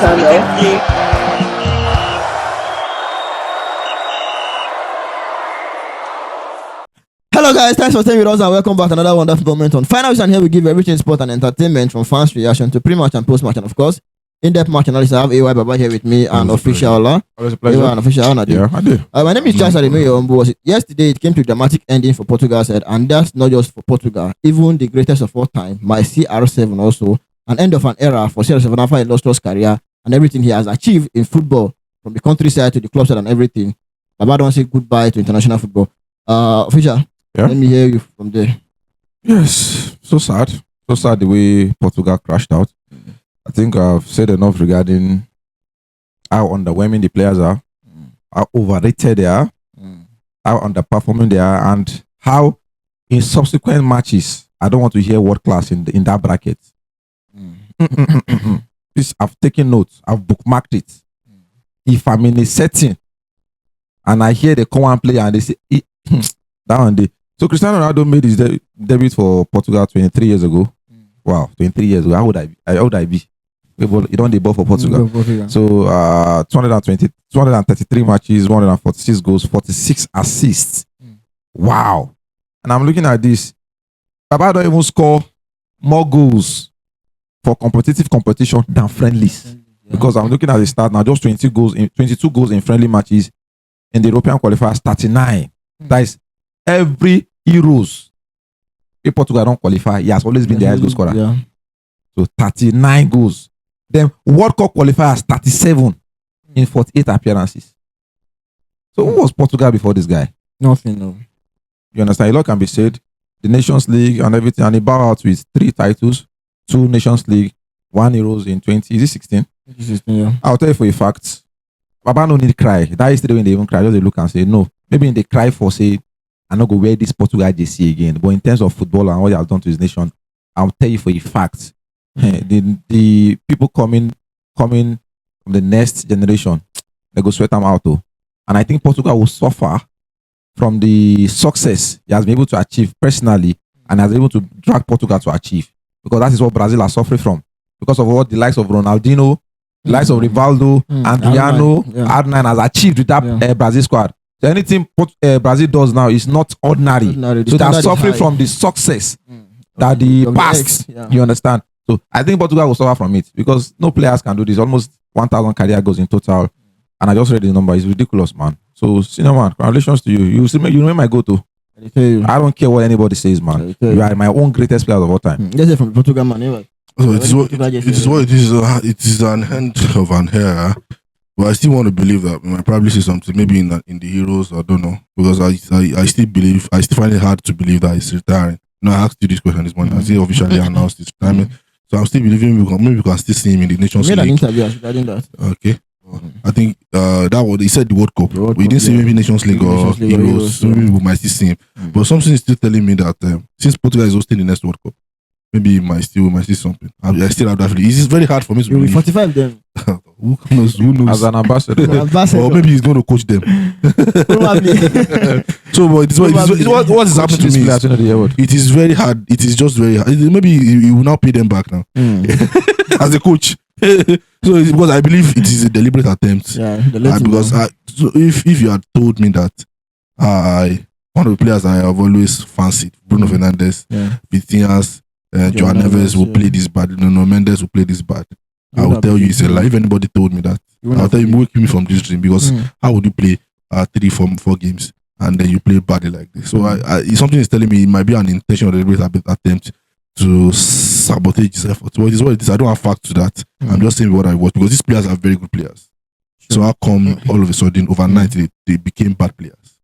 channel. Hello guys, thanks for staying with us and welcome back to another wonderful moment on Finals. And here we give everything sport and entertainment from fans' reaction to pre-match and post-match, and of course, in-depth match analysis. I have AY Baba here with me and official Ola. Always a pleasure. AY and official Ola. Yeah, I do. My name is Charles Adenoye. Yesterday it came to a dramatic ending for Portugal's side, and that's not just for Portugal. Even the greatest of all time, my CR7 also, an end of an era for CR7 after a illustrious career and everything he has achieved in football, from the countryside to the club side and everything. Baba don't say goodbye to international football. Official. Yeah. Let me hear you from there. Yes, so sad. So sad the way Portugal crashed out. I think I've said enough regarding how underwhelming the players are, how overrated they are, how underperforming they are, and how in subsequent matches, I don't want to hear world class in that bracket. This, I've taken notes, I've bookmarked it. If I'm in a setting and I hear the common player and they say, that one day. So Cristiano Ronaldo made his debut for Portugal 23 years ago. Wow, 23 years ago. How would I be? You don't debut for Portugal. So 233 matches, 146 goals, 46 assists. Wow. And I'm looking at this. Baba don't even score more goals for competitive competition than friendlies. Because I'm looking at the start now, just 22 goals in friendly matches. In the European qualifiers, 39. That is every Euros. If Portugal don't qualify, he has always been the highest goal scorer. Yeah. So 39 goals. Then World Cup qualifiers 37 in 48 appearances. So who was Portugal before this guy? Nothing, no. You understand? A lot can be said. The Nations League and everything, and he bowed out with 3 titles, 2 Nations League, 1 Euros in 20. Is it 16? 16, yeah. I'll tell you for a fact. Baba no need cry. That is the when they even cry. Just they look and say no. Maybe they cry for say, I'm not going to wear this Portugal JC again. But in terms of football and what he has done to his nation, I'll tell you for a fact. The people coming from the next generation, they go sweat them out too. And I think Portugal will suffer from the success he has been able to achieve personally and has been able to drag Portugal to achieve. Because that is what Brazil are suffering from. Because of what the likes of Ronaldo, the likes of Rivaldo, Adriano, R9 has achieved with that Brazil squad. So anything Brazil does now is not ordinary. So they are suffering from the success that the past. You understand? So I think Portugal will suffer from it because no players can do this. Almost 1,000 career goals in total. And I just read the number. It's ridiculous, man. So, senior man, congratulations to you. You know my go-to. I don't care what anybody says, man. You are my own greatest player of all time. Let's say from Portugal, man. So it is what it is. It is an end of an era. But I still want to believe that I might probably say something, maybe in the Heroes, I don't know, because I still believe, I still find it hard to believe that he's retiring. You know, I asked you this question this morning. I see officially announced his retirement, so I'm still believing maybe we can still see him in the Nations League. Made an interview regarding that. Okay, I think that was he said the World Cup. We didn't see maybe Nations League or Heroes, so maybe we might still see him. But something is still telling me that since Portugal is hosting the next World Cup, maybe we might see something. I still have that feeling. It's very hard for me to believe. 45 then. Who knows? As an ambassador. Or maybe he's going to coach them. Probably. So, but what is happening to me it is very hard. It is just very hard. Maybe he will now pay them back now. As a coach. So it's because I believe it is a deliberate attempt. Yeah, because so if you had told me that one of the players I have always fancied, Bruno Fernandes, Vitinhas, João Neves will play this bad, Nuno Mendes will play this bad, I will tell you it's a lie. If anybody told me that, I'll tell you, wake me from this dream, because how would you play 3-4 games and then you play badly like this? So something is telling me it might be an intentional deliberate attempt to sabotage his efforts. Well, it is what it is. I don't have facts to that. I'm just saying what I watch, because these players are very good players. So how come all of a sudden overnight they became bad players?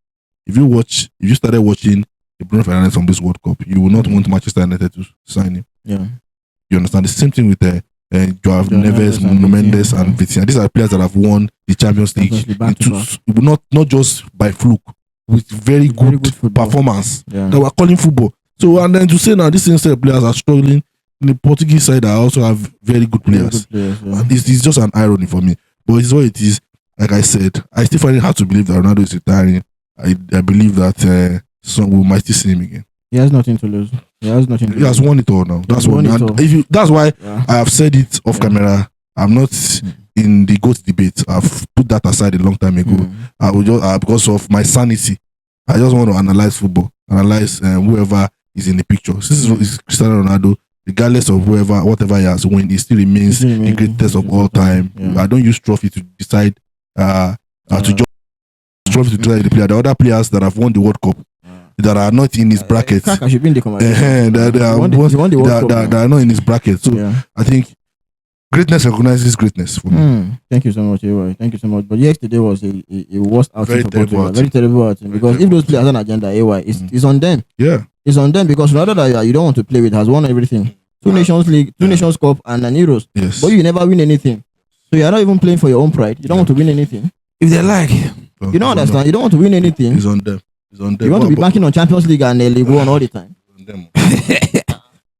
If you started watching Bruno Fernandes from this World Cup, you will not want Manchester United to sign him. Yeah, you understand? The same thing with João Neves, Nuno Mendes, and Vitinha. These are players that have won the Champions League, not just by fluke, with very good performance. They were calling football. So, and then to say now these set of players are struggling in the Portuguese side, I also have very good players. It's just an irony for me, but it's what it is. Like I said, I still find it hard to believe that Ronaldo is retiring. I believe that we might still see him again. He has nothing to lose. He has won it all now. That's why I have said it off camera. I'm not in the GOAT debate. I've put that aside a long time ago. I would just because of my sanity. I just want to analyze football, analyze whoever is in the picture. This is Cristiano Ronaldo, regardless of whatever he has won, he still remains the greatest of all time. I don't use trophy to decide to just trophy to decide the player. The other players that have won the World Cup that are not in his bracket, that are not in his bracket. So I think greatness recognizes greatness for me. Thank you so much, AY. Thank you so much. But yesterday was a worst outing for Portugal. Very terrible outing. Because if those players have an agenda, AY, it's on them. Yeah. It's on them because Ronaldo that you don't want to play with has won everything. 2 Nations League, 2 Nations Cup, and an Euros. Yes. But you never win anything. So you're not even playing for your own pride. You don't want to win anything. If they like, you don't understand. You don't want to win anything. It's on them. It's on them. You want to be banking on Champions League and League One all the time.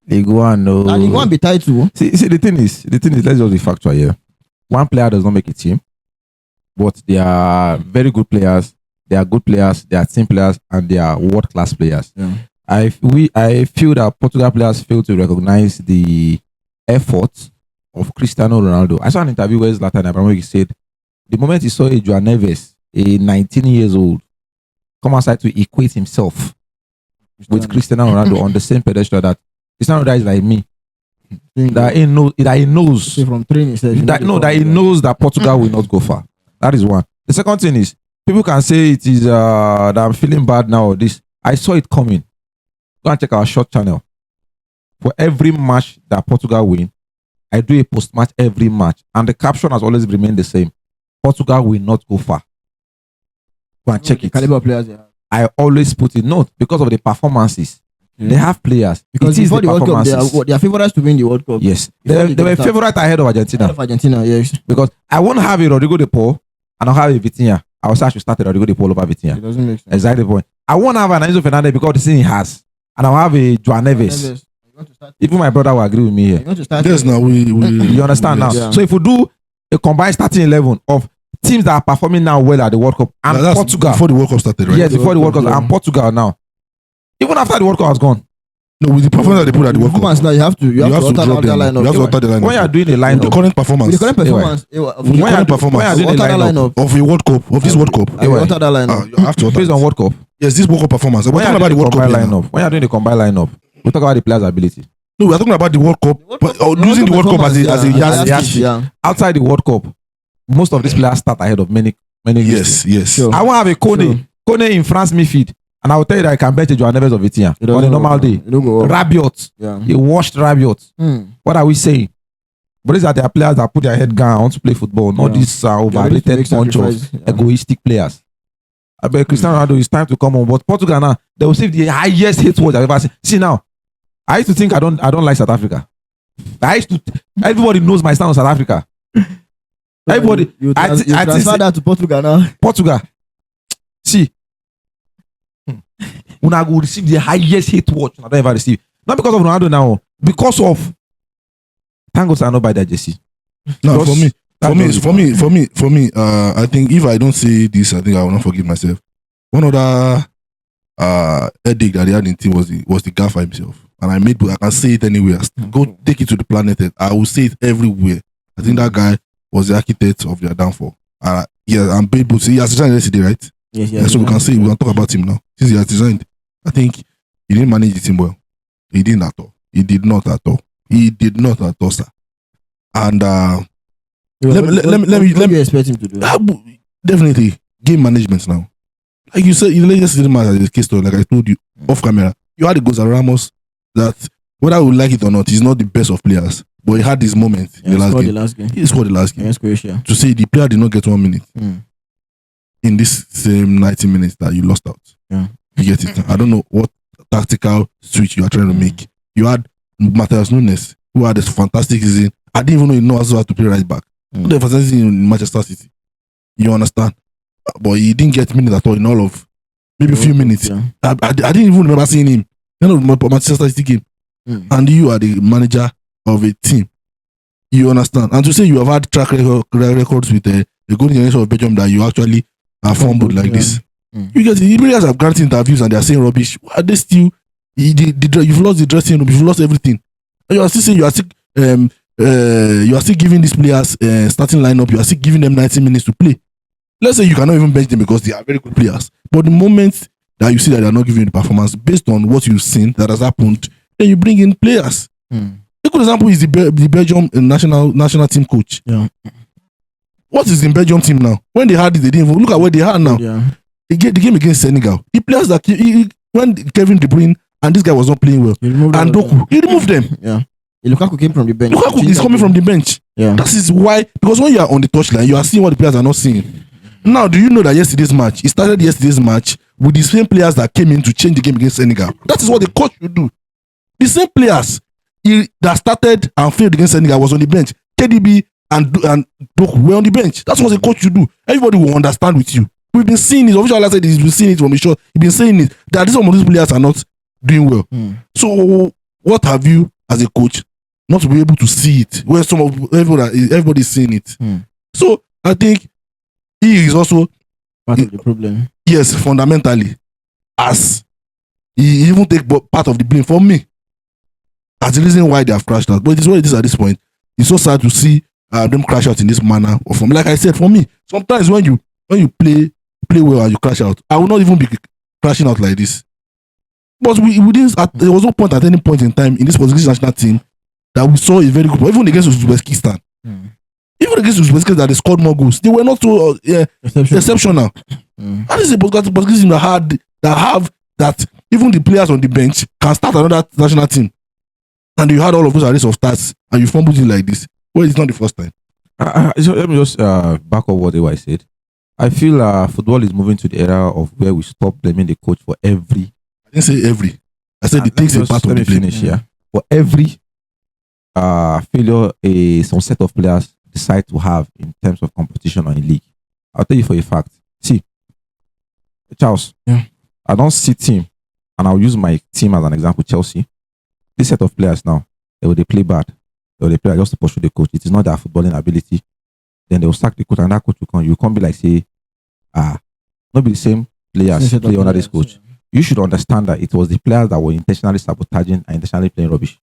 League One, no. And League One be tied too. See, the thing is, let's just be factual here. One player does not make a team, but they are very good players. They are good players. They are team players, and they are world-class players. Yeah. I feel that Portugal players fail to recognize the effort of Cristiano Ronaldo. I saw an interview where Zlatan Ibrahimovic said, the moment he saw a João Neves, a 19 years old, come outside to equate himself with Cristiano Ronaldo on the same pedestal, that Cristiano Ronaldo is like me. That he knows from training that he knows that Portugal will not go far. That is one. The second thing is, people can say it is that I'm feeling bad now or this. I saw it coming. Go and check our short channel. For every match that Portugal win, I do a post-match every match. And the caption has always remained the same. Portugal will not go far. Go and check it. Caliber players, yeah. I always put it, not because of the performances. They have players. Because before the World Cup, they are favorites to win the World Cup. Yes. They were favorite ahead of Argentina. Ahead of Argentina, yes. Because I won't have a Rodrigo de Paul and I'll have a Vitinha. I will say I should start a Rodrigo de Paul over Vitinha. It doesn't make sense. Exactly the point. I won't have an Enzo Fernandez because the thing he has. And I'll have a João Neves. Even my brother will agree with me here. Yes, now we you understand now? Yeah. So if we do a combined starting 11 of teams that are performing now well at the World Cup and that's Portugal. before the World Cup started, right? Yes, before the World Cup and Portugal now. Even after the World Cup has gone. No, with the performance that they put at the World Cup. Now you have to alter drop them. lineup. You have to alter the lineup. When you are doing a lineup, the current performance. With the current performance. when you are doing a lineup of a World Cup, of this World Cup. You alter that lineup. You have to alter based on World Cup. Yes, this World Cup performance. We're talking about the World Cup lineup. When you are doing the combined lineup, we talk about the players' ability. No, we're talking about the World Cup. Losing the World Cup as a yardstick. Outside the World Cup, most of these players start ahead of many. Yes. Sure. I won't have a Kone in France midfield, and I will tell you that I can bet a João Neves of Vitinha on a normal day. Rabiot, he washed Rabiot. What are we saying? But these are the players that put their head down, want to play football, not these overrated bunch of egoistic players. I bet Cristiano Ronaldo, it's time to come on. But Portugal now, they will see the highest hate watch I've ever seen. See now, I used to think I don't like South Africa. Everybody knows my stand on South Africa. Everybody, I transfer that to Portugal now. Portugal. See, when I go receive the highest hate watch I don't ever receive. Not because of Ronaldo now, because of thank God I not buy that jersey. No, for me, I think if I don't say this, I think I will not forgive myself. One other headache that he had in team was the gaffer himself. And I can say it anywhere. Go take it to the planet. I will say it everywhere. I think that guy was the architect of their downfall. I'm paid, but he has resigned yesterday, right? Yes. So we can talk about him now. Since he has resigned, I think he didn't manage the team well. He didn't at all. He did not at all, sir. And let me expect him to do. Definitely game management now. Like you said, yesterday match as a case story, like I told you off camera, you had the Gonzalo Ramos that whether we like it or not, he's not the best of players, but he had this moment in the last game. He scored the last game. Croatia. To say the player did not get 1 minute in this same 90 minutes that you lost out. Yeah. You get it. I don't know what tactical switch you are trying to make. You had Matheus Nunes, who had this fantastic season. I didn't even know he knows how to play right back. The fantastic season in Manchester City. You understand? But he didn't get minutes at all in all of maybe a few minutes. Yeah. I didn't even remember seeing him. Manchester City game. And you are the manager of a team. You understand? And to say you have had track records with the golden generation of Belgium that you actually are fumbled like this. You get the players have granted interviews and they are saying rubbish. Are they still? You've lost the dressing room. You've lost everything. And you are still saying you are still you are still giving these players starting lineup. You are still giving them 90 minutes to play. Let's say you cannot even bench them because they are very good players. But the moment that you see that they are not giving you the performance based on what you've seen that has happened, then you bring in players. A good example is the Belgium national team coach. Yeah. What is the Belgium team now? When they had it, they didn't even look at where they are now. Yeah. The game against Senegal, the players that when Kevin De Bruyne and this guy was not playing well, and Doku, he removed them. Yeah. Lukaku came from the bench. Lukaku is coming from the bench. Yeah. That is why, because when you are on the touchline, you are seeing what the players are not seeing. Now, do you know that yesterday's match, it started yesterday's match with the same players that came in to change the game against Senegal? That is what the coach should do. The same players that started and failed against Senegal was on the bench. KDB and Doku were on the bench. That's what the coach should do. Everybody will understand with you. We've been seeing it. Official said he's been seeing it from the short. He's been saying it that some of these players are not doing well. So, what have you as a coach not to be able to see it where everybody is seeing it? So, I think he is also part of the problem. Yes, fundamentally, as he even take part of the blame for me as the reason why they have crashed out. But it is what it is at this point. It's so sad to see them crash out in this manner. Or from, like I said, for me, sometimes when you play well and you crash out, I will not even be crashing out like this. But there was no point at any point in time in this Portuguese national team that we saw a very good, even against Uzbekistan. Even against Uzbekistan that they scored more goals, they were not so exceptional. That is a Portuguese team that even the players on the bench can start another national team. And you had all of those arrays of stats and you fumbled it like this. Well, it's not the first time. So let me just back up what I said. I feel football is moving to the era of where we stop blaming the coach for every. I didn't say every. I said it takes a part of the blame. For every failure some set of players decide to have in terms of competition or in league. I'll tell you for a fact. See, Charles, I don't see team, and I'll use my team as an example, Chelsea. This set of players now, they play bad. They play just to pursue the coach. It is not their footballing ability. Then they'll sack the coach, and that coach will come. You can't be like, say, not be the same players play under this coach. You should understand that it was the players that were intentionally sabotaging and intentionally playing rubbish.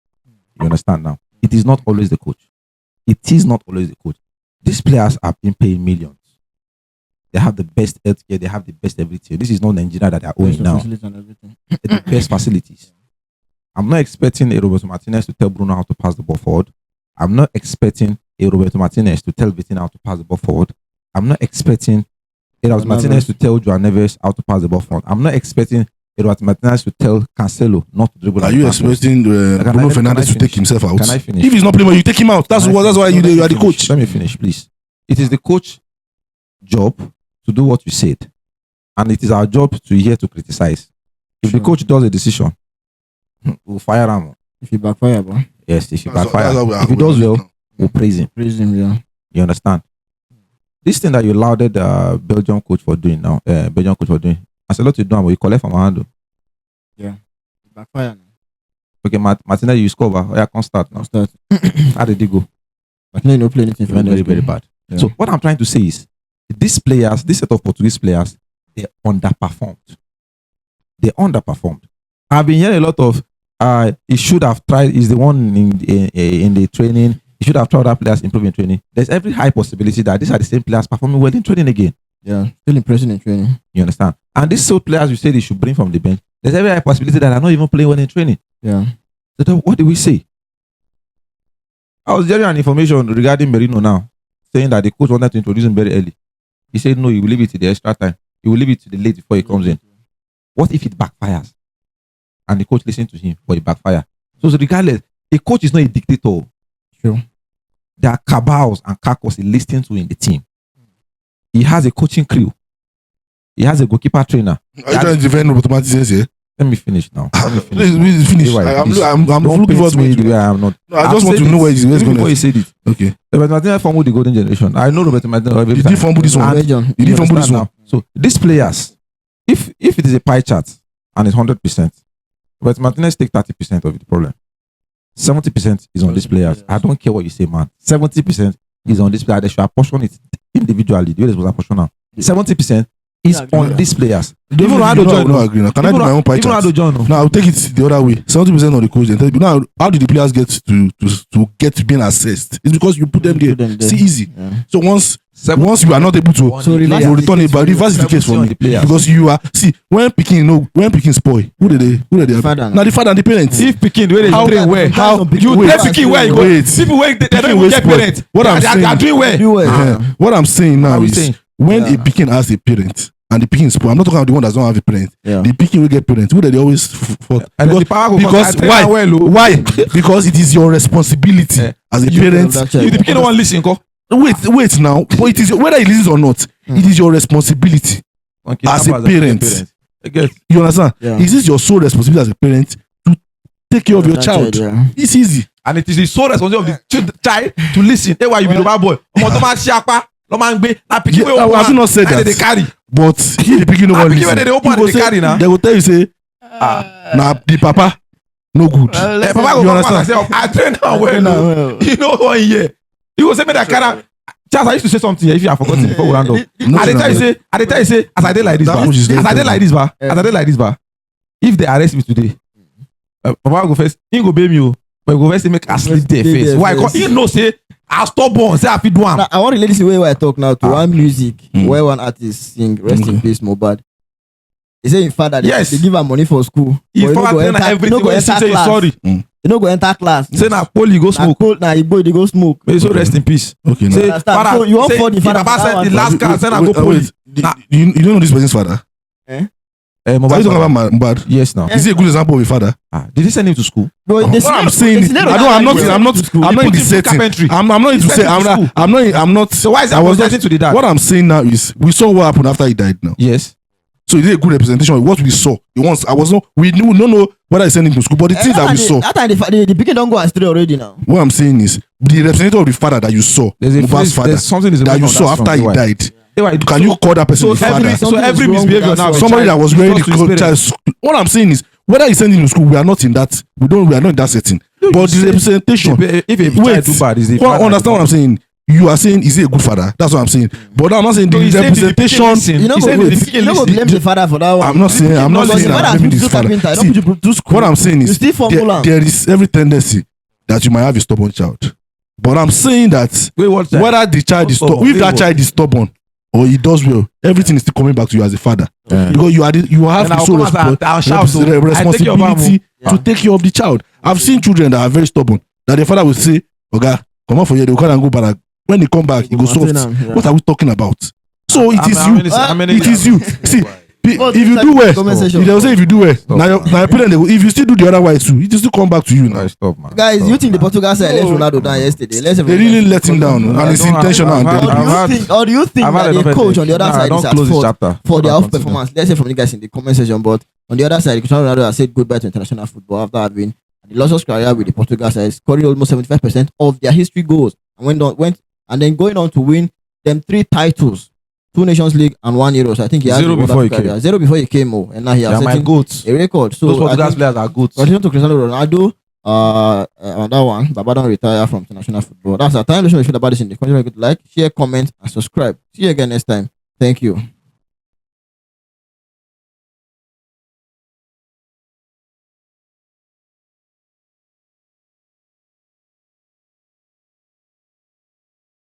You understand now? It is not always the coach. It is not always the coach. These players have been paying millions. They have the best healthcare. They have the best everything. This is not Nigeria that they are owning now. The best facilities. I'm not expecting a Roberto Martinez to tell Bruno how to pass the ball forward. I'm not expecting a Roberto Martinez to tell Vitinha how to pass the ball forward. I'm not expecting a Roberto Martinez to tell Joao Neves how to pass the ball forward. I'm not expecting a Roberto Martinez to tell Cancelo not to dribble. Are you expecting Bruno Fernandes to take himself out? Can I finish? If he's not playing well, you take him out. That's why you are the coach. Let me finish, please. It is the coach's job to do what you said. And it is our job to hear to criticize. If the coach does a decision, we'll fire him. If he backfire, bro. Yes, if he backfire. If he does well, we'll praise him. Praise him, yeah. You understand? This thing that you lauded Belgium coach for doing now, as a lot to do, but you collect from handle. Yeah. Backfire now. Okay, Martinez, you score over. Yeah, can't start now. Start. How did he go? Martinez no play anything for very, very bad. Yeah. So what I'm trying to say is, these players, this set of Portuguese players, they underperformed. They underperformed. I've been hearing a lot of he should have tried. He's the one in the training. He should have tried other players improving training. There's every high possibility that these are the same players performing well in training again. Yeah, still impressing in training. You understand? And these same players you said he should bring from the bench. There's every high possibility that are not even playing well in training. Yeah. So what do we say? I was getting an information regarding Merino now, saying that the coach wanted to introduce him very early. He said no, he will leave it to the extra time. He will leave it to the late before he comes in. What if it backfires? And the coach listens to him, but it backfires. So regardless, a coach is not a dictator. Sure. There are cabals and carcass he listens to in the team. He has a coaching crew. He has a goalkeeper trainer. Are you trying to defend Roberto Martinez here? Let me finish now. Please finish. I'm looking forward to the way I am not. No, I just want to know where he's going. Before he said it. Okay. Roberto Martinez fumbled the golden generation. I know Roberto Martinez. Did he fumble this one? Did he fumble this one? So these players, if it is a pie chart and it's 100%, Roberto Martinez take 30% of the problem. 70% is on these players. I don't care what you say, man. 70% is on this player. They should apportion it individually. The way they supposed to apportion now. 70% is on these players. Even Ronaldo I join. don't agree now. Can I do my own pie Even chart? Ronaldo join. Now I'll take it the other way. 70% of the coach. And now, how did the players get to get being assessed? It's because you put them there. See, easy. Yeah. So once you are not able to, So reverse you is return the it. But case reverse is the case for on me the players. because you are when Pikin spoil. Who did they? Father. Now the father and the parents. If Pikin where they How- train well, how- you wait, take Pikin where you go. wait. People where they don't Pikin even wey get spoil. parents. What I'm They are saying- doing well. What I'm saying now What are we is saying? when Yeah. a Pikin has a parent and the Pikin spoil. I'm not talking about the one that doesn't have a parent. Yeah. The Pikin will get parents. Who they always for And then the power go because come, I train why? am well, oh. Why? Because it is your responsibility Yeah. as a You parent. that child. If the Pikin don't want listen, go. Wait now. But it is whether he listens or not. It is your responsibility. As a parent. Again, You understand? Yeah. Is this your sole responsibility as a parent to take care of your That child? yeah. It's easy. and it is the sole responsibility of the child to listen. Hey, why you be the bad boy? Ọmọ tó máa ṣe apá, ló máa ń gbé. Na Pikin wey Yeah, open I have not said and that. they carry. But if the Pikin no Ah, wan Pikin listen, wey dey open you go and dey say- carry na. they go tell you say na the papa no good. Eh, Papa go You come back and understand? say, I train am well. oh. You know one year. You go say me that carry. Charles, I used to say something if you have forgotten before we round up. No, I dey no, tell you no. say, as I dey like this, That ba, much is as I dey there. like this, ba, as I dey like this, ba, if they arrest me today, Papa go first, he go bail me, oh, but he go first say make I sleep there Stay first. there Why? first. Because he know say I stubborn, say I fit do am. Now, I want to relate this way where I talk now to one music where one artist sing rest in peace Mohbad. He say in fact that Yes. they give am money for school. He but forget no to tell everything. no go When he enter say he class. sorry, You no go enter class. say na poli go Na smoke. cold, na Igbo they go smoke. May he so rest in peace. Okay, now. Say Understand? father, So you want say for the the father Papa for that said the one? last car, say na go poli. Nah. You don't know this person's father? Are you talking about Mohbad? Yes, now. Is he a good example of a father? Did he send him to school? Bro, they What I'm saying is, I'm not in the put him through setting. carpentry. I'm not He into sent say. him to school. I'm not. So why is I that was not. presenting to the dad? What I'm saying now is, we saw what happened after he died. Now, Yes. so he did a good representation of what we saw. The ones I was not. We don't know whether he sent him to school, but the things that we saw. That time the Pikin don't go astray already now. What I'm saying is, the representative of the father that you saw, There's a Mohbad's phrase, father, there's something is that removed you from saw that after he song. died. Why? Can you call that person his every, father? so every Something is wrong misbehavior with now? that Somebody that was wearing close to his the parents. child. What I'm saying is, whether he sent him to school, we are not in that. We are not in that setting. No, But you the representation. If a child do bad, is the Well, father understand what I'm saying? You are saying, is he a good father? That's what I'm saying. But I'm not saying So the he's saying the representation. Pikin listen. You know He go said wait. the Pikin You know go listen. blame the father for that one. I'm not saying. I'm not Because saying the I'm father blaming do this father. carpenter, don't See, put you to school. what I'm saying You is, still formula. there is every tendency that you might have a stubborn child. But I'm saying that Wait, what? whether the child is Stubborn. if that Wait, child is stubborn or he does well, everything is still coming back to you as a father. Yeah. Because you have And the I'll sole come and I'll shout, so I take your responsibility bamboo. to take care of the child. I've seen children that are very stubborn, that the father will say, "Oga, come on for you, they will come and go back." When they come back, he goes soft. Yeah. What are we talking about? So it is How many- you. how many- It is you. See, Well, if you do well, comment section. they will say if you do well. Now your parents, they will, if you still do the other way too, it will still come back to you now. Stop, man. Guys, Stop, you think the man. Portugal side let Ronaldo down yesterday? Let's They really let him down, and it's I don't have- intentional. I've and had- deliberate. Or do you think I've had that the enough coach headache. on the other Nah, side don't is at close this fault chapter. for their Don't off continue. performance? Let's say from the guys in the comment section, but on the other side, Cristiano Ronaldo has said goodbye to international football after having the illustrious career with the Portugal side, scoring almost 75% of their history goals, and and then going on to win them 3 titles, 2 Nations League and 1 Euro. So I think he has Zero a wonderful before he career. came. 0 before he came, and now he They has are my setting goats. a record. So Those I Portugal think players are goats. continue to Cristiano Ronaldo. On that one, Baba don't retire from international football. That's our time. Let's know what you feel about this in the comment. Like, share, comment, and subscribe. See you again next time. Thank you.